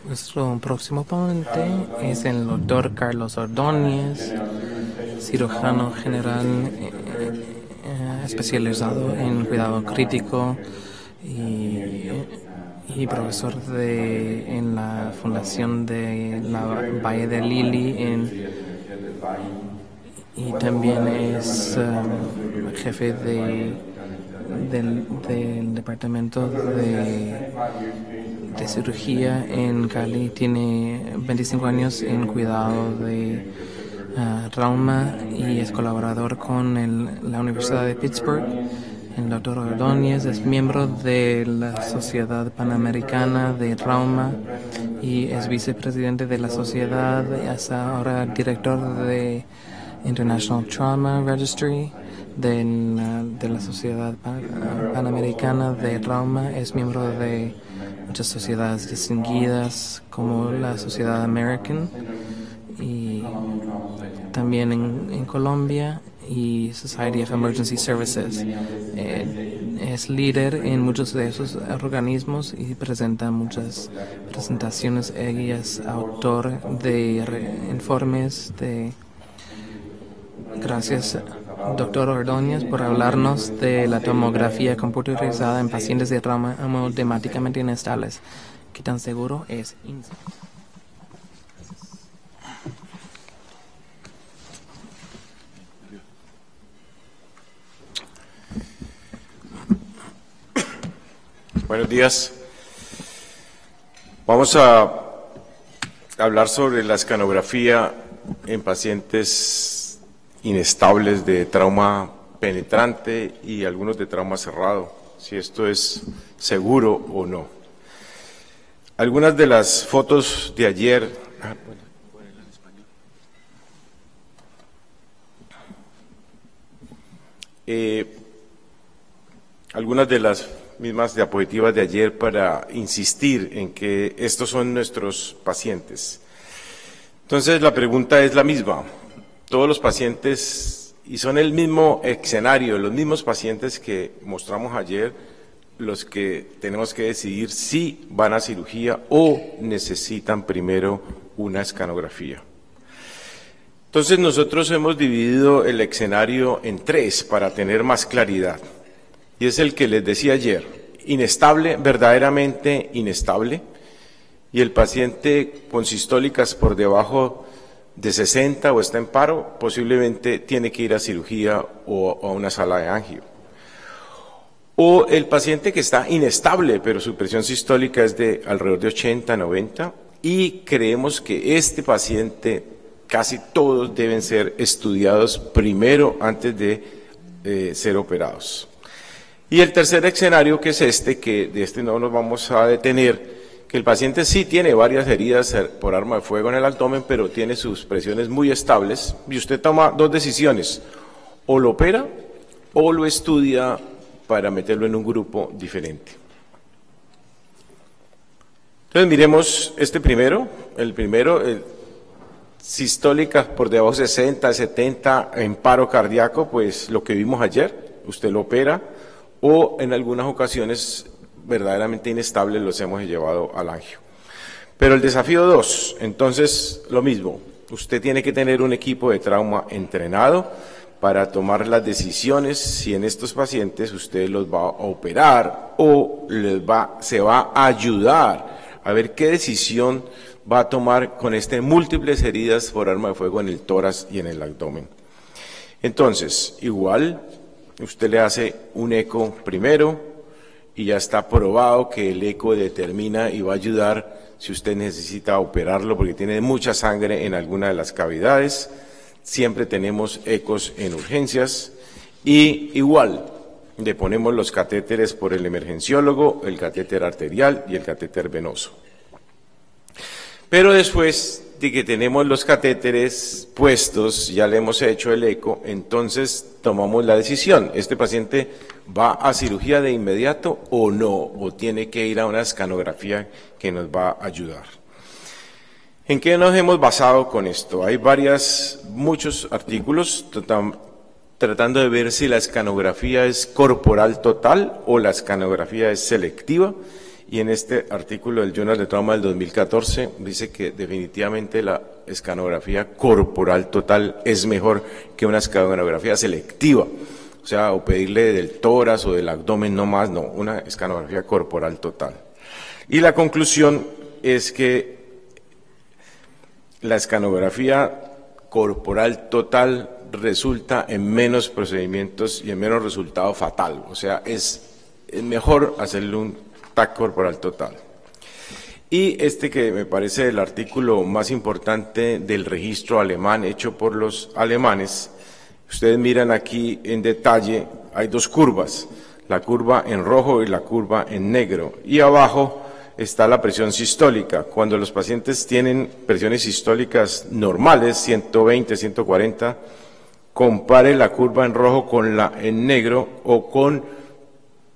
Nuestro próximo ponente es el doctor Carlos Ordóñez, cirujano general especializado en cuidado crítico y profesor en la Fundación de la Valle de Lili y también es jefe del departamento de cirugía en Cali. Tiene 25 años en cuidado de trauma y es colaborador con la Universidad de Pittsburgh. El doctor Ordóñez es miembro de la Sociedad Panamericana de Trauma y es vicepresidente de la sociedad, es ahora director de International Trauma Registry de la Sociedad Panamericana de Trauma. Es miembro de muchas sociedades distinguidas como la Sociedad American y también en Colombia y Society of Emergency Services. Es líder en muchos de esos organismos y presenta muchas presentaciones. Ella es autor de informes de... Gracias, doctor Ordóñez, por hablarnos de la tomografía computarizada en pacientes de trauma hemodinámicamente inestables. ¿Qué tan seguro es? Buenos días. Vamos a hablar sobre la escanografía en pacientes inestables de trauma penetrante y algunos de trauma cerrado, si esto es seguro o no. Algunas de las fotos de ayer. Algunas de las mismas diapositivas de ayer para insistir en que estos son nuestros pacientes. Entonces la pregunta es la misma. Todos los pacientes, y son el mismo escenario, los mismos pacientes que mostramos ayer, los que tenemos que decidir si van a cirugía o necesitan primero una escanografía. Entonces nosotros hemos dividido el escenario en tres para tener más claridad. Y es el que les decía ayer, inestable, verdaderamente inestable, y el paciente con sistólicas por debajo de 60 o está en paro, posiblemente tiene que ir a cirugía o a una sala de angio. O el paciente que está inestable, pero su presión sistólica es de alrededor de 80, 90, y creemos que este paciente, casi todos deben ser estudiados primero antes de ser operados. Y el tercer escenario, que es este, que de este no nos vamos a detener, que el paciente sí tiene varias heridas por arma de fuego en el abdomen, pero tiene sus presiones muy estables, y usted toma dos decisiones, o lo opera o lo estudia para meterlo en un grupo diferente. Entonces miremos este primero, sistólica por debajo de 60, 70, en paro cardíaco, pues lo que vimos ayer, usted lo opera, o en algunas ocasiones verdaderamente inestables los hemos llevado al angio. Pero el desafío 2, entonces lo mismo, usted tiene que tener un equipo de trauma entrenado para tomar las decisiones si en estos pacientes usted los va a operar o se va a ayudar a ver qué decisión va a tomar con múltiples heridas por arma de fuego en el tórax y en el abdomen. Entonces, igual, usted le hace un eco primero y ya está probado que el eco determina y va a ayudar si usted necesita operarlo porque tiene mucha sangre en alguna de las cavidades. Siempre tenemos ecos en urgencias y igual le ponemos los catéteres por el emergenciólogo, el catéter arterial y el catéter venoso. Pero después de que tenemos los catéteres puestos, ya le hemos hecho el eco, entonces tomamos la decisión. ¿Este paciente va a cirugía de inmediato o no? ¿O tiene que ir a una escanografía que nos va a ayudar? ¿En qué nos hemos basado con esto? Hay muchos artículos tratando de ver si la escanografía es corporal total o la escanografía es selectiva. y en este artículo del Journal de Trauma del 2014 dice que definitivamente la escanografía corporal total es mejor que una escanografía selectiva, o sea, o pedirle del tórax o del abdomen no más, no, una escanografía corporal total. Y la conclusión es que la escanografía corporal total resulta en menos procedimientos y en menos resultado fatal, o sea, es mejor hacerle un TAC corporal total. Y este que me parece el artículo más importante del registro alemán hecho por los alemanes, ustedes miran aquí en detalle, hay dos curvas, la curva en rojo y la curva en negro, y abajo está la presión sistólica. Cuando los pacientes tienen presiones sistólicas normales, 120, 140, compare la curva en rojo con la en negro o con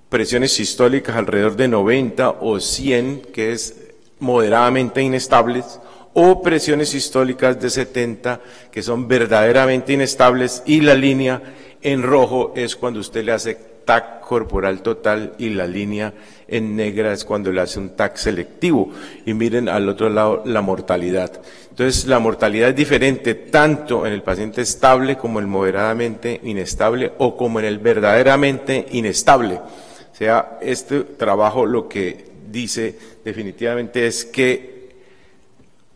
presiones sistólicas alrededor de 90 o 100, que es moderadamente inestables, o presiones sistólicas de 70, que son verdaderamente inestables, y la línea en rojo es cuando usted le hace TAC corporal total y la línea en negra es cuando le hace un TAC selectivo. Y miren al otro lado la mortalidad. Entonces la mortalidad es diferente tanto en el paciente estable como el moderadamente inestable o como en el verdaderamente inestable. O sea, este trabajo lo que dice definitivamente es que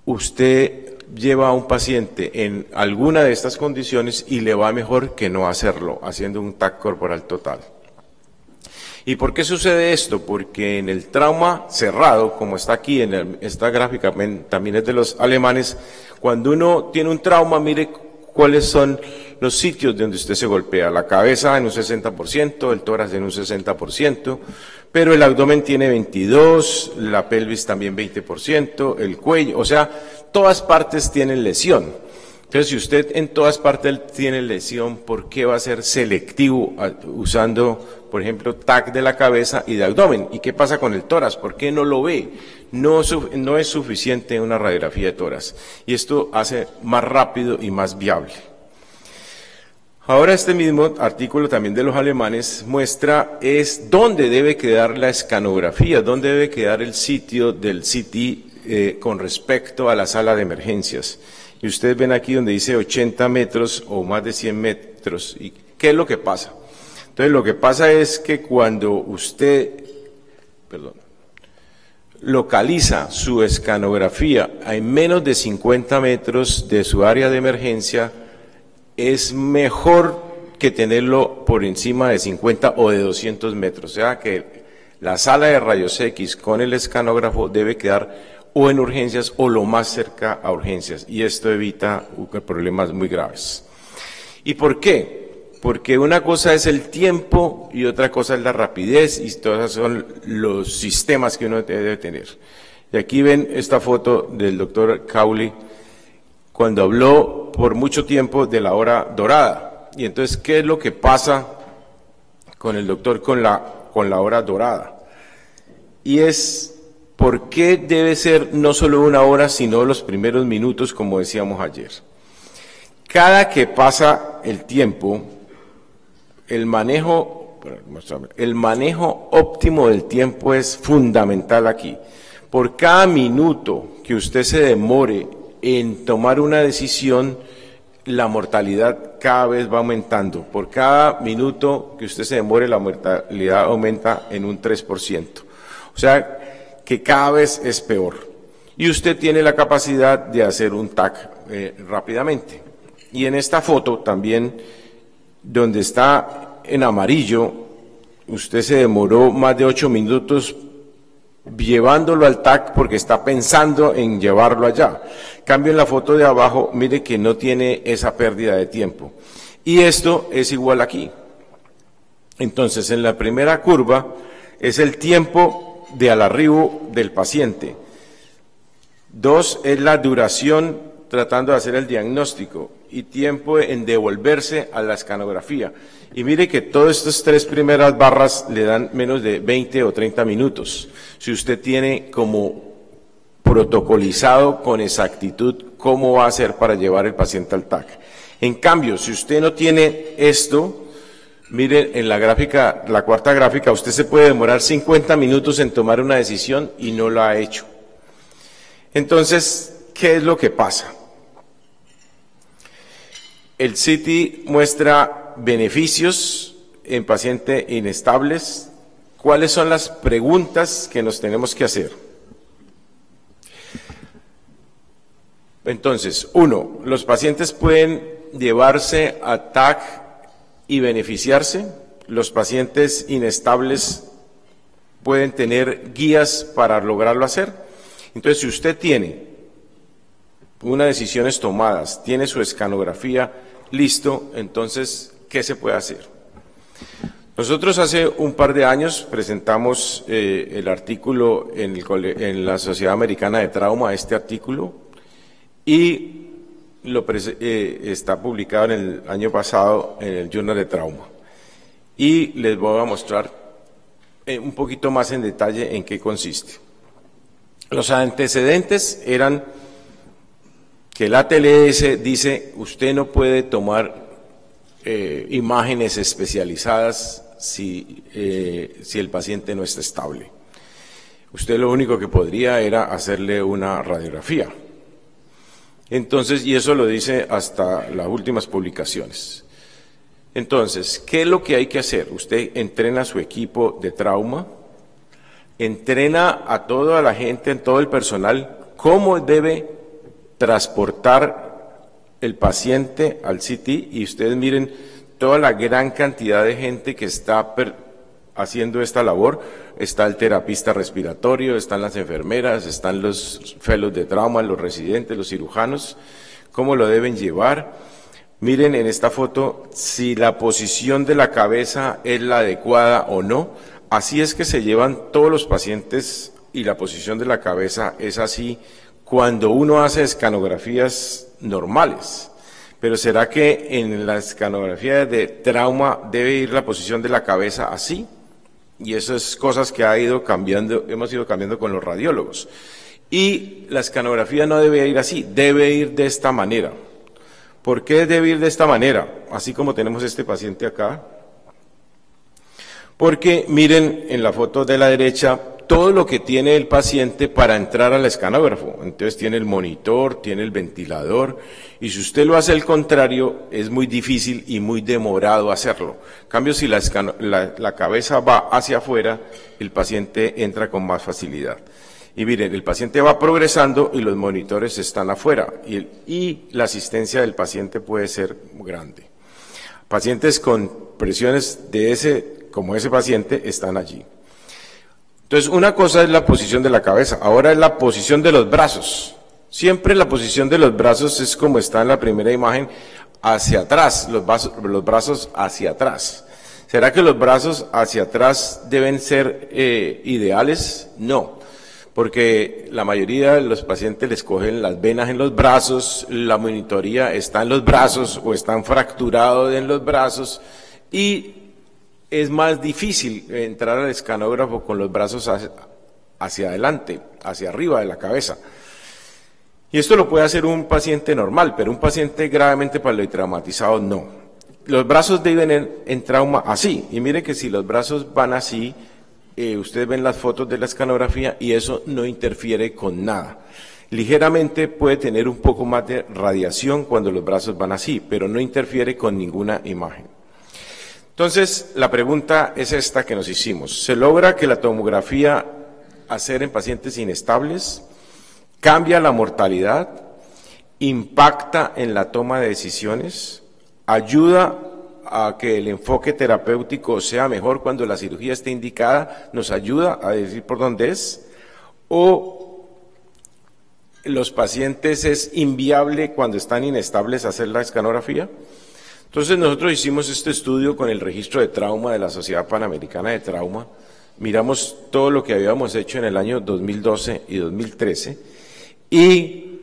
usted lleva a un paciente en alguna de estas condiciones y le va mejor que no hacerlo, haciendo un TAC corporal total. ¿Y por qué sucede esto? Porque en el trauma cerrado, como está aquí, esta gráfica también es de los alemanes, cuando uno tiene un trauma, mire cuáles son los sitios donde usted se golpea. La cabeza en un 60%, el tórax en un 60%, pero el abdomen tiene 22%, la pelvis también 20%, el cuello, o sea, todas partes tienen lesión. Entonces, si usted en todas partes tiene lesión, ¿por qué va a ser selectivo usando, por ejemplo, TAC de la cabeza y de abdomen? ¿Y qué pasa con el tórax? ¿Por qué no lo ve? No es suficiente una radiografía de tórax. Y esto hace más rápido y más viable. Ahora este mismo artículo también de los alemanes muestra dónde debe quedar la escanografía, dónde debe quedar el sitio del CT con respecto a la sala de emergencias. Y ustedes ven aquí donde dice 80 metros o más de 100 metros. ¿Y qué es lo que pasa? Entonces lo que pasa es que cuando usted localiza su escanografía en menos de 50 metros de su área de emergencia, es mejor que tenerlo por encima de 50 o de 200 metros. O sea que la sala de rayos X con el escanógrafo debe quedar o en urgencias o lo más cerca a urgencias, y esto evita problemas muy graves. ¿Y por qué? Porque una cosa es el tiempo y otra cosa es la rapidez, y todos son los sistemas que uno debe tener. Y aquí ven esta foto del doctor Cowley cuando habló por mucho tiempo de la hora dorada. Y entonces, ¿qué es lo que pasa con el doctor con la hora dorada? Y es ¿por qué debe ser no solo una hora, sino los primeros minutos, como decíamos ayer? Cada que pasa el tiempo, el manejo óptimo del tiempo es fundamental aquí. Por cada minuto que usted se demore en tomar una decisión, la mortalidad cada vez va aumentando. Por cada minuto que usted se demore, la mortalidad aumenta en un 3%. O sea, que cada vez es peor. Y usted tiene la capacidad de hacer un TAC rápidamente. Y en esta foto también, donde está en amarillo, usted se demoró más de 8 minutos llevándolo al TAC porque está pensando en llevarlo allá. Cambio en la foto de abajo, mire que no tiene esa pérdida de tiempo. Y esto es igual aquí. Entonces, en la primera curva es el tiempo de al arribo del paciente. 2 es la duración tratando de hacer el diagnóstico y tiempo en devolverse a la escanografía. Y mire que todas estas 3 primeras barras le dan menos de 20 o 30 minutos. Si usted tiene como protocolizado con exactitud cómo va a hacer para llevar el paciente al TAC. En cambio, si usted no tiene esto, Miren, en la gráfica, la cuarta gráfica, usted se puede demorar 50 minutos en tomar una decisión y no la ha hecho. Entonces, ¿qué es lo que pasa? El CT muestra beneficios en pacientes inestables. ¿Cuáles son las preguntas que nos tenemos que hacer? Entonces, uno, ¿los pacientes pueden llevarse a TAC y beneficiarse? ¿Los pacientes inestables pueden tener guías para lograrlo hacer? Entonces, si usted tiene unas decisiones tomadas, tiene su escanografía listo, entonces, ¿qué se puede hacer? Nosotros hace un par de años presentamos el artículo en la Sociedad Americana de Trauma, este artículo, y está publicado en el año pasado en el Journal de Trauma. Y les voy a mostrar un poquito más en detalle en qué consiste. Los antecedentes eran que el ATLS dice, usted no puede tomar imágenes especializadas si el paciente no está estable. Usted lo único que podría era hacerle una radiografía. Entonces, y eso lo dice hasta las últimas publicaciones. Entonces, ¿qué es lo que hay que hacer? Usted entrena a su equipo de trauma, entrena a toda la gente, a todo el personal, cómo debe transportar el paciente al CT, y ustedes miren toda la gran cantidad de gente que está haciendo esta labor. Está el terapista respiratorio, están las enfermeras, están los fellows de trauma, los residentes, los cirujanos, cómo lo deben llevar. Miren en esta foto si la posición de la cabeza es la adecuada o no. Así es que se llevan todos los pacientes y la posición de la cabeza es así cuando uno hace escanografías normales. Pero ¿será que en la escanografía de trauma debe ir la posición de la cabeza así? Y eso es cosas que hemos ido cambiando con los radiólogos. Y la escanografía no debe ir así, debe ir de esta manera. ¿Por qué debe ir de esta manera? Así como tenemos este paciente acá. Porque miren en la foto de la derecha todo lo que tiene el paciente para entrar al escanógrafo. Entonces tiene el monitor, tiene el ventilador, y si usted lo hace al contrario, es muy difícil y muy demorado hacerlo. En cambio, si la cabeza va hacia afuera, el paciente entra con más facilidad. Y miren, el paciente va progresando y los monitores están afuera, y la asistencia del paciente puede ser grande. Pacientes con presiones como ese paciente están allí. Entonces, una cosa es la posición de la cabeza, ahora es la posición de los brazos. Siempre la posición de los brazos es como está en la primera imagen, hacia atrás, los brazos hacia atrás. ¿Será que los brazos hacia atrás deben ser ideales? No, porque la mayoría de los pacientes les cogen las venas en los brazos, la monitoría está en los brazos o están fracturados en los brazos, y es más difícil entrar al escanógrafo con los brazos hacia adelante, hacia arriba de la cabeza. Y esto lo puede hacer un paciente normal, pero un paciente gravemente politraumatizado no. Los brazos deben ir en trauma así, y mire que si los brazos van así, ustedes ven las fotos de la escanografía y eso no interfiere con nada. Ligeramente puede tener un poco más de radiación cuando los brazos van así, pero no interfiere con ninguna imagen. Entonces, la pregunta es esta que nos hicimos. ¿Se logra que la tomografía hacer en pacientes inestables cambia la mortalidad, impacta en la toma de decisiones, ayuda a que el enfoque terapéutico sea mejor cuando la cirugía esté indicada, nos ayuda a decir por dónde es, o los pacientes es inviable cuando están inestables hacer la escanografía? Entonces nosotros hicimos este estudio con el registro de trauma de la Sociedad Panamericana de Trauma, miramos todo lo que habíamos hecho en el año 2012 y 2013 y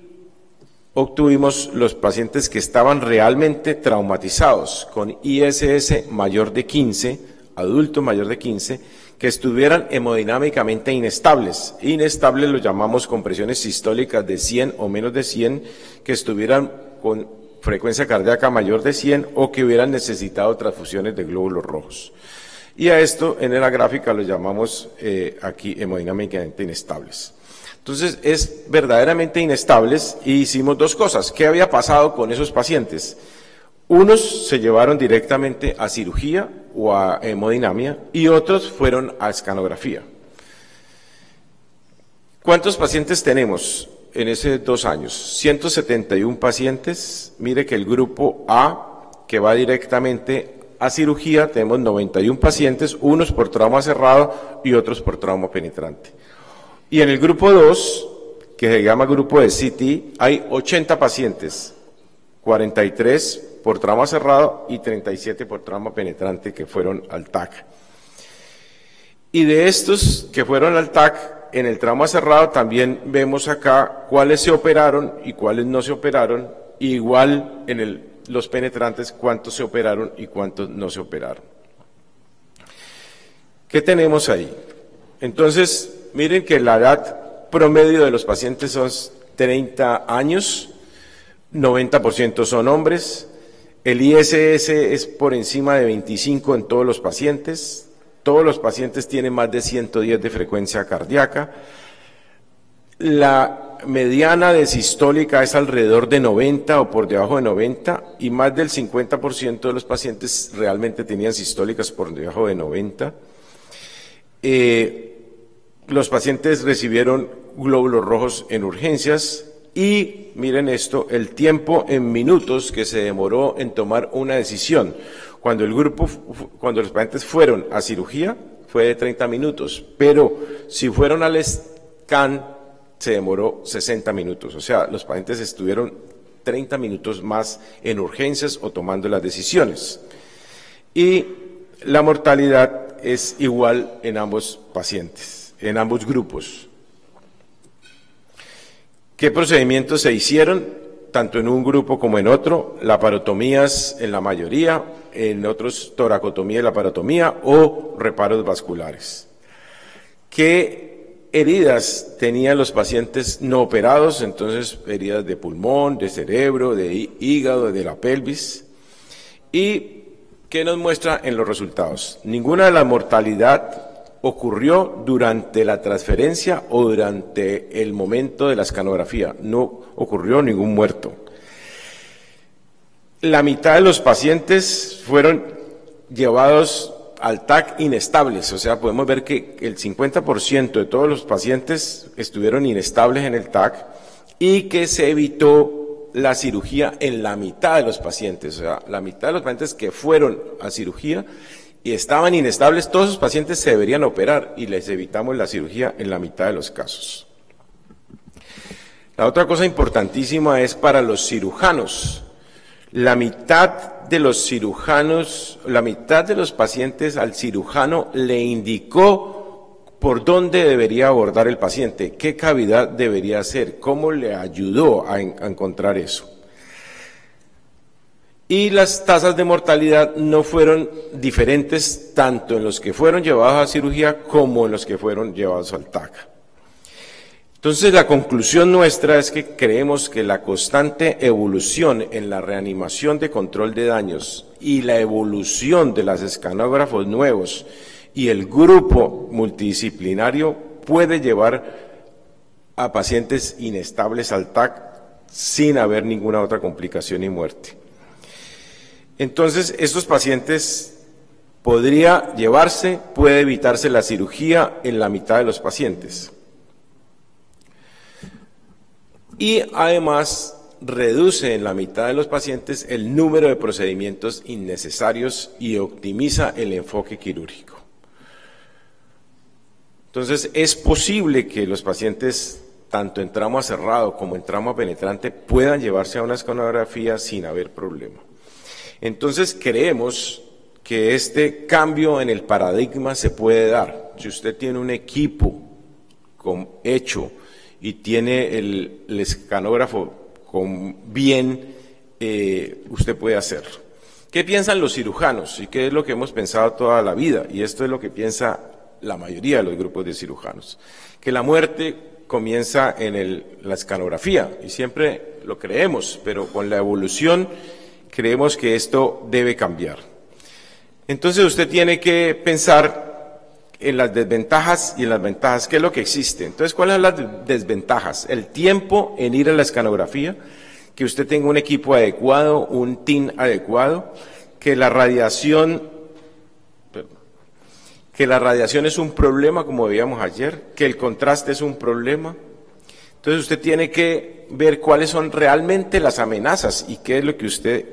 obtuvimos los pacientes que estaban realmente traumatizados con ISS mayor de 15, adultos mayor de 15, que estuvieran hemodinámicamente inestables. Inestables lo llamamos con presiones sistólicas de 100 o menos de 100, que estuvieran con frecuencia cardíaca mayor de 100 o que hubieran necesitado transfusiones de glóbulos rojos. Y a esto en la gráfica lo llamamos aquí hemodinámicamente inestables. Entonces es verdaderamente inestables y hicimos dos cosas. ¿Qué había pasado con esos pacientes? Unos se llevaron directamente a cirugía o a hemodinamia y otros fueron a escanografía. ¿Cuántos pacientes tenemos en esos 2 años? 171 pacientes. Mire que el grupo A, que va directamente a cirugía, tenemos 91 pacientes, unos por trauma cerrado y otros por trauma penetrante. Y en el grupo 2, que se llama grupo de CT, hay 80 pacientes, 43 por trauma cerrado y 37 por trauma penetrante que fueron al TAC. Y de estos que fueron al TAC, en el trauma cerrado también vemos acá cuáles se operaron y cuáles no se operaron, igual en los penetrantes cuántos se operaron y cuántos no se operaron. ¿Qué tenemos ahí? Entonces, miren que la edad promedio de los pacientes son 30 años, 90% son hombres, el ISS es por encima de 25 en todos los pacientes tienen más de 110 de frecuencia cardíaca, la mediana de sistólica es alrededor de 90 o por debajo de 90 y más del 50% de los pacientes realmente tenían sistólicas por debajo de 90. Los pacientes recibieron glóbulos rojos en urgencias y miren esto, el tiempo en minutos que se demoró en tomar una decisión. Cuando los pacientes fueron a cirugía fue de 30 minutos, pero si fueron al scan se demoró 60 minutos, o sea, los pacientes estuvieron 30 minutos más en urgencias o tomando las decisiones. Y la mortalidad es igual en ambos pacientes, en ambos grupos. ¿Qué procedimientos se hicieron? Tanto en un grupo como en otro, laparotomías en la mayoría, en otros toracotomía y laparotomía o reparos vasculares. ¿Qué heridas tenían los pacientes no operados? Entonces, heridas de pulmón, de cerebro, de hígado, de la pelvis. ¿Y qué nos muestra en los resultados? Ninguna de la mortalidad ocurrió durante la transferencia o durante el momento de la escanografía. No ocurrió ningún muerto. La mitad de los pacientes fueron llevados al TAC inestables, o sea, podemos ver que el 50% de todos los pacientes estuvieron inestables en el TAC y que se evitó la cirugía en la mitad de los pacientes, o sea, la mitad de los pacientes que fueron a cirugía y estaban inestables, todos esos pacientes se deberían operar y les evitamos la cirugía en la mitad de los casos. La otra cosa importantísima es para los cirujanos. La mitad de los cirujanos, la mitad de los pacientes al cirujano le indicó por dónde debería abordar el paciente, qué cavidad debería hacer, cómo le ayudó a encontrar eso. Y las tasas de mortalidad no fueron diferentes tanto en los que fueron llevados a cirugía como en los que fueron llevados al TAC. Entonces, la conclusión nuestra es que creemos que la constante evolución en la reanimación de control de daños y la evolución de los escanógrafos nuevos y el grupo multidisciplinario puede llevar a pacientes inestables al TAC sin haber ninguna otra complicación y muerte. Entonces, estos pacientes puede evitarse la cirugía en la mitad de los pacientes. Y además reduce en la mitad de los pacientes el número de procedimientos innecesarios y optimiza el enfoque quirúrgico. Entonces, es posible que los pacientes, tanto en trauma cerrado como en trauma penetrante, puedan llevarse a una escanografía sin haber problema. Entonces, creemos que este cambio en el paradigma se puede dar. Si usted tiene un equipo hecho y tiene el escanógrafo bien, usted puede hacerlo. ¿Qué piensan los cirujanos? Y qué es lo que hemos pensado toda la vida, y esto es lo que piensa la mayoría de los grupos de cirujanos, que la muerte comienza en la escanografía, y siempre lo creemos, pero con la evolución creemos que esto debe cambiar. Entonces usted tiene que pensar en las desventajas y en las ventajas. ¿Qué es lo que existe? Entonces, ¿cuáles son las desventajas? El tiempo en ir a la escanografía, que usted tenga un equipo adecuado, un team adecuado, que la radiación es un problema, como veíamos ayer, que el contraste es un problema. Entonces usted tiene que ver cuáles son realmente las amenazas y qué es lo que usted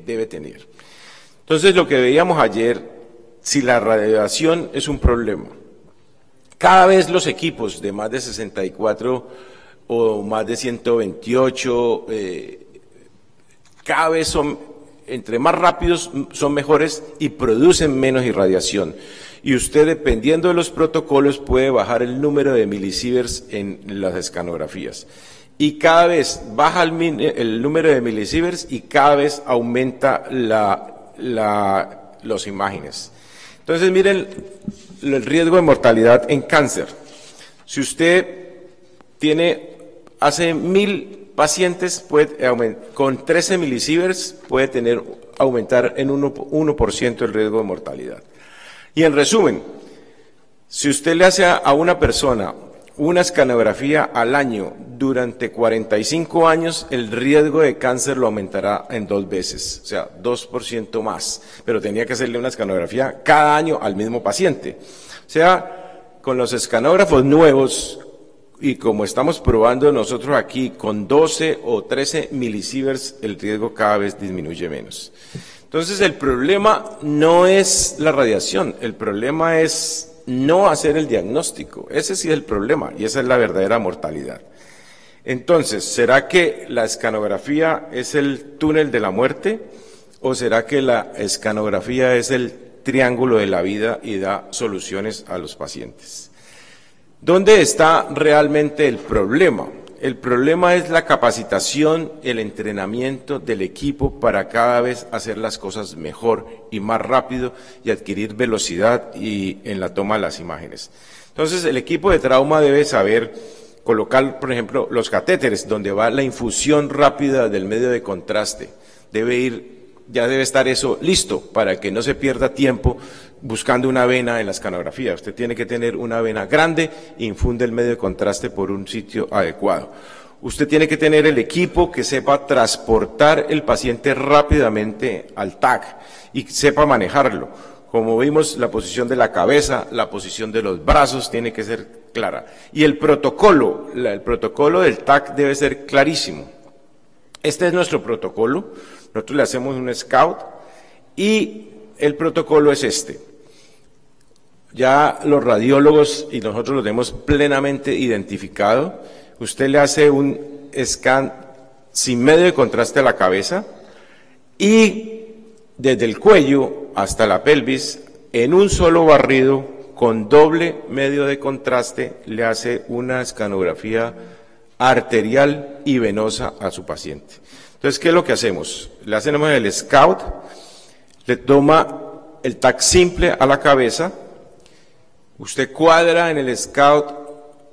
debe tener. Entonces, lo que veíamos ayer, si la radiación es un problema, cada vez los equipos de más de 64 o más de 128, cada vez son, entre más rápidos, son mejores y producen menos irradiación. Y usted, dependiendo de los protocolos, puede bajar el número de milisieverts en las escanografías. Y cada vez baja el número de milisieverts y cada vez aumenta las imágenes. Entonces, miren el riesgo de mortalidad en cáncer. Si usted hace 1000 pacientes, con 13 milisieverts puede aumentar en 1% el riesgo de mortalidad. Y en resumen, si usted le hace a una persona una escanografía al año durante 45 años, el riesgo de cáncer lo aumentará en 2 veces, o sea, 2% más. Pero tenía que hacerle una escanografía cada año al mismo paciente. O sea, con los escanógrafos nuevos, y como estamos probando nosotros aquí, con 12 o 13 milisieverts, el riesgo cada vez disminuye menos. Entonces, el problema no es la radiación, el problema es no hacer el diagnóstico. Ese sí es el problema, y esa es la verdadera mortalidad. Entonces, ¿será que la escanografía es el túnel de la muerte? ¿O será que la escanografía es el triángulo de la vida y da soluciones a los pacientes? ¿Dónde está realmente el problema? El problema es la capacitación, el entrenamiento del equipo para cada vez hacer las cosas mejor y más rápido y adquirir velocidad en la toma de las imágenes. Entonces, el equipo de trauma debe saber colocar, por ejemplo, los catéteres, donde va la infusión rápida del medio de contraste. Ya debe estar eso listo para que no se pierda tiempo buscando una vena en la escanografía. Usted tiene que tener una vena grande e infunde el medio de contraste por un sitio adecuado. Usted tiene que tener el equipo que sepa transportar el paciente rápidamente al TAC y sepa manejarlo. Como vimos, la posición de la cabeza, la posición de los brazos tiene que ser clara. Y el protocolo del TAC debe ser clarísimo. Este es nuestro protocolo. Nosotros le hacemos un scout y el protocolo es este. Ya los radiólogos y nosotros lo tenemos plenamente identificado. Usted le hace un scan sin medio de contraste a la cabeza y desde el cuello hasta la pelvis, en un solo barrido, con doble medio de contraste, le hace una escanografía arterial y venosa a su paciente. Entonces, ¿qué es lo que hacemos? Le hacemos el scout, le toma el TAC simple a la cabeza, usted cuadra en el scout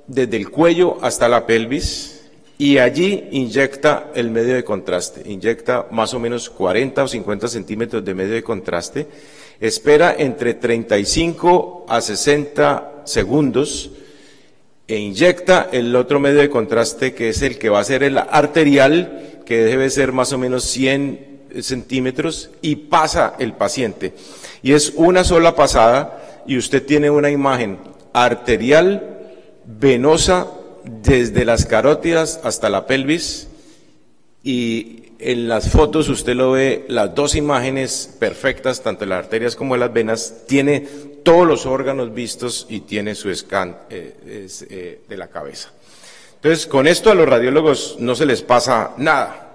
desde el cuello hasta la pelvis y allí inyecta el medio de contraste, inyecta más o menos 40 o 50 centímetros de medio de contraste, espera entre 35 a 60 segundos e inyecta el otro medio de contraste que es el que va a ser el arterial, que debe ser más o menos 100 centímetros y pasa el paciente. Y es una sola pasada y usted tiene una imagen arterial, venosa, desde las carótidas hasta la pelvis, y en las fotos usted lo ve, las dos imágenes perfectas, tanto las arterias como las venas, tiene todos los órganos vistos y tiene su scan de la cabeza. Entonces, con esto a los radiólogos no se les pasa nada.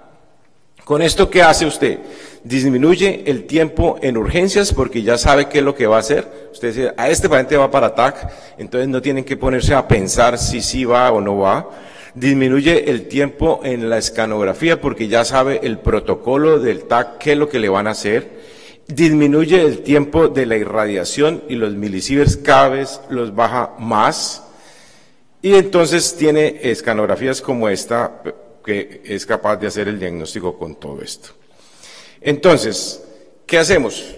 Con esto, ¿qué hace usted? Disminuye el tiempo en urgencias porque ya sabe qué es lo que va a hacer. Usted dice, a este paciente va para TAC, entonces no tienen que ponerse a pensar si sí va o no va. Disminuye el tiempo en la escanografía porque ya sabe el protocolo del TAC, qué es lo que le van a hacer. Disminuye el tiempo de la irradiación y los milisieverts cada vez los baja más. Y entonces tiene escanografías como esta, que es capaz de hacer el diagnóstico con todo esto. Entonces, ¿qué hacemos?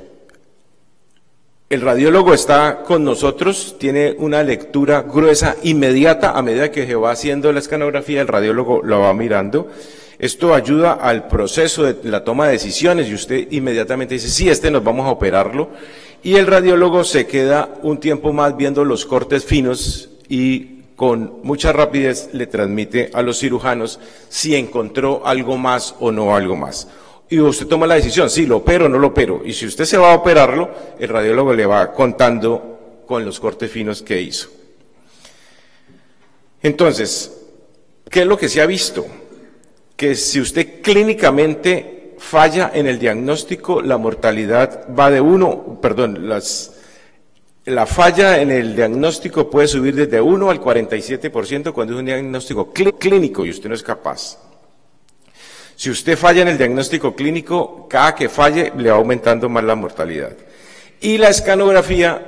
El radiólogo está con nosotros, tiene una lectura gruesa inmediata a medida que se va haciendo la escanografía, el radiólogo lo va mirando. Esto ayuda al proceso de la toma de decisiones y usted inmediatamente dice, sí, nos vamos a operarlo. Y el radiólogo se queda un tiempo más viendo los cortes finos y con mucha rapidez le transmite a los cirujanos si encontró algo más o no algo más. Y usted toma la decisión, sí, lo opero o no lo opero. Y si usted se va a operarlo, el radiólogo le va contando con los cortes finos que hizo. Entonces, ¿qué es lo que se ha visto? Que si usted clínicamente falla en el diagnóstico, la mortalidad va de la falla en el diagnóstico puede subir desde 1 al 47% cuando es un diagnóstico clínico y usted no es capaz. Si usted falla en el diagnóstico clínico, cada que falle le va aumentando más la mortalidad. Y la escanografía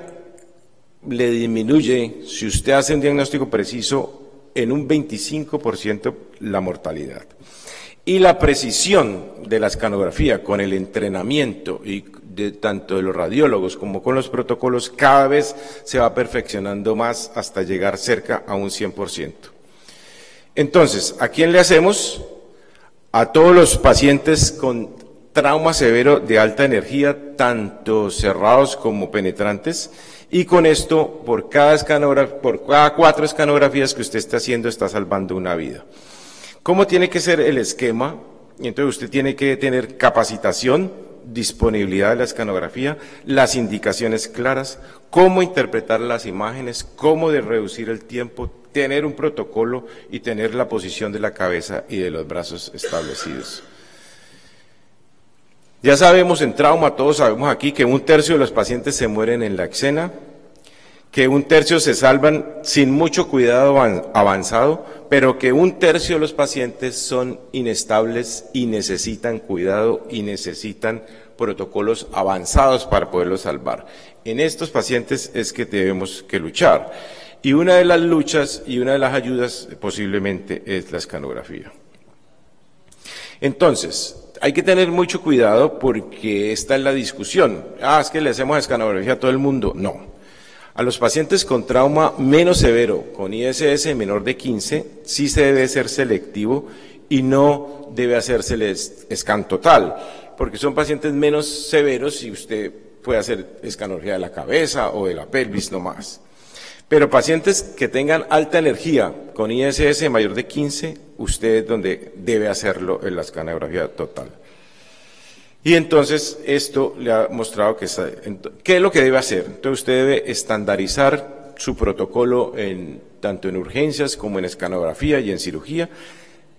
le disminuye, si usted hace un diagnóstico preciso, en un 25% la mortalidad. Y la precisión de la escanografía con el entrenamiento y tanto de los radiólogos como con los protocolos cada vez se va perfeccionando más hasta llegar cerca a un 100%. Entonces, ¿a quién le hacemos? A todos los pacientes con trauma severo de alta energía, tanto cerrados como penetrantes, y con esto, por cada 4 escanografías que usted está haciendo, está salvando una vida. ¿Cómo tiene que ser el esquema? Entonces usted tiene que tener capacitación, disponibilidad de la escanografía, las indicaciones claras, cómo interpretar las imágenes, cómo reducir el tiempo, tener un protocolo y tener la posición de la cabeza y de los brazos establecidos. Ya sabemos en trauma, todos sabemos aquí que 1/3 de los pacientes se mueren en la escena, que 1/3 se salvan sin mucho cuidado avanzado, pero que 1/3 de los pacientes son inestables y necesitan cuidado y necesitan protocolos avanzados para poderlos salvar. En estos pacientes es que tenemos que luchar. Y una de las luchas y una de las ayudas posiblemente es la escanografía. Entonces, hay que tener mucho cuidado porque esta es la discusión. Es que le hacemos escanografía a todo el mundo. No. A los pacientes con trauma menos severo, con ISS menor de 15, sí se debe ser selectivo y no debe hacérseles scan total, porque son pacientes menos severos y usted puede hacer escanografía de la cabeza o de la pelvis nomás. Pero pacientes que tengan alta energía con ISS mayor de 15, usted es donde debe hacerlo en la escanografía total. Y entonces esto le ha mostrado que ¿qué es lo que debe hacer? Entonces usted debe estandarizar su protocolo tanto en urgencias como en escanografía y en cirugía.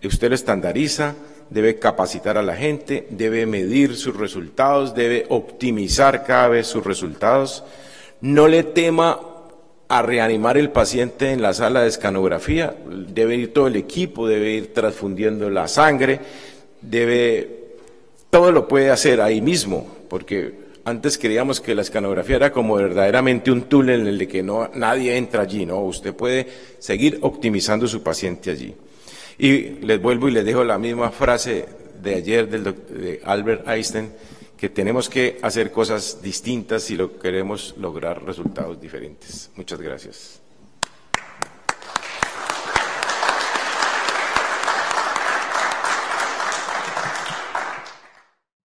Usted lo estandariza, debe capacitar a la gente, debe medir sus resultados, debe optimizar cada vez sus resultados. No le tema a reanimar el paciente en la sala de escanografía, debe ir todo el equipo, debe ir transfundiendo la sangre, todo lo puede hacer ahí mismo, porque antes creíamos que la escanografía era como verdaderamente un túnel en el que nadie entra allí, ¿no? Usted puede seguir optimizando su paciente allí. Y les vuelvo y les dejo la misma frase de ayer de Albert Einstein, que tenemos que hacer cosas distintas si queremos lograr resultados diferentes. Muchas gracias.